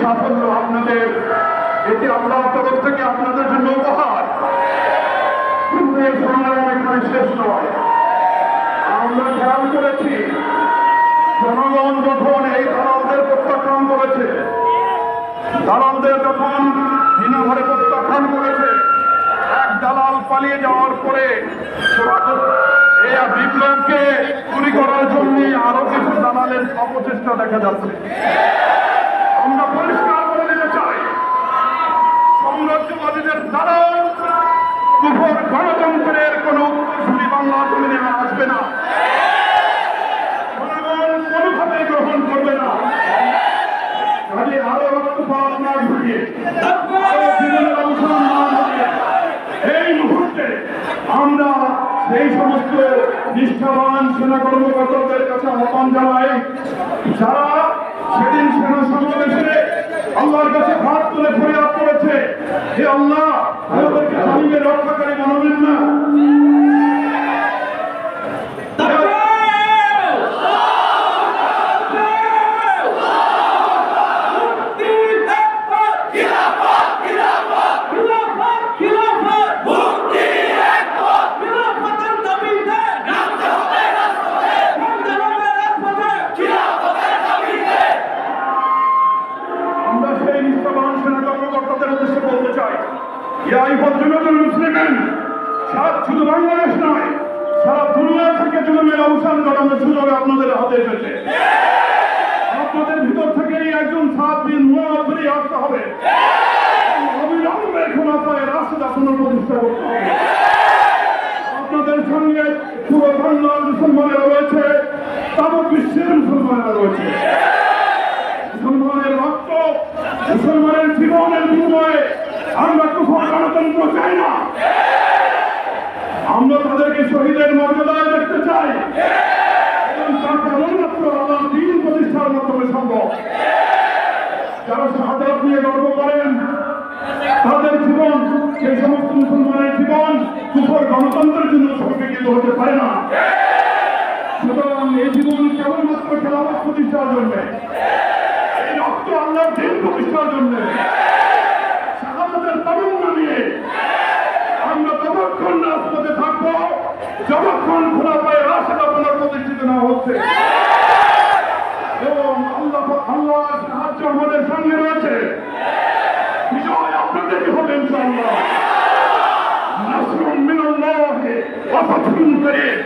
সাফল্য আপনাদের, এটি আল্লাহর তরফ থেকে আপনাদের জন্য উপহার। কিন্তু এই সংগ্রাম এখানে শেষ নয়। আমরা খেয়াল করেছি জনগণ যখন এই দালালদের প্রত্যাখ্যান করেছে, দালালদের যখন দিনভরে প্রত্যাখ্যান করেছে, এক দালাল পালিয়ে যাওয়ার পরে এই বিপ্লবকে চুরি করার জন্য আরো কিছু দালালের অপচেষ্টা দেখা যাচ্ছে। আমরা পরিষ্কার করে দিতে চাই, সাম্রাজ্যবাদীদের দালাল কুফর গণতন্ত্রের কোন উত্তরসূরি বাংলা জমিনে আসবে না। জনগণ কোনোভাবে গ্রহণ করবে না। কাজে আরো রক্তপাত না ঘটিয়ে, জীবনের অবসান না ঘটিয়ে এই মুহূর্তে আমরা সেই সমস্ত নিষ্ঠাবান সেনা কর্মকর্তাদের কাছে আহ্বান জানাই, যারা সেদিন সেনা সমাবেশে আল্লাহর কাছে হাত তুলে ফরিয়াদ করেছে, হে আল্লাহ আমাদেরকে জালিমের রক্ষাকারী বানাবেন না। শুধু বাংলাদেশ নয়, সারা দুনিয়া থেকে জুলুমের অবসান ঘটানোর সুযোগ আপনাদের হাতে এসেছে। আপনাদের ভিতর থেকে একজন সাত দিন ধরে আসতে হবে, অবিলম্বে ক্ষমতায় রাষ্ট্র পুনঃপ্রতিষ্ঠা করতে হবে। আপনাদের সঙ্গে পুরো বাংলার মুসলমানেরা রয়েছে, তাবৎ বিশ্বের মুসলমানেরা রয়েছে। মুসলমানের রক্ত, মুসলমানের জীবনের বিনিময়ে আমরা কুফর গণতন্ত্র চাই না। আমরা তাদেরকে শহীদের মর্যাদায় দেখতে চাই, এবং তা কেবলমাত্র আল্লাহর দ্বীন প্রতিষ্ঠার মাধ্যমে সম্ভব। যারা শাহাদাত নিয়ে গর্ব করেন, তাদের জীবন, সেই সমস্ত মুসলমানের জীবন কুফর গণতন্ত্রের জন্য সমর্পিত হতে পারে না। সুতরাং এই জীবন কেবলমাত্র খেলাফত প্রতিষ্ঠার জন্য, এই রক্ত আল্লাহর দ্বীন প্রতিষ্ঠার জন্য শাহাদাতের তামান্না নিয়ে আমরা ততক্ষণ রাজপথে থাকবো যতক্ষণ খোলা পায়ে রাষ্ট্র পুনঃপ্রতিষ্ঠিত না হচ্ছে। এবং আল্লাহর সাহায্য আমাদের সঙ্গে রয়েছে। বিজয় আপনাদেরই হবে ইনশাআল্লাহ। নাসরুম মিনাল্লাহি ওয়া ফাতহুন করিম।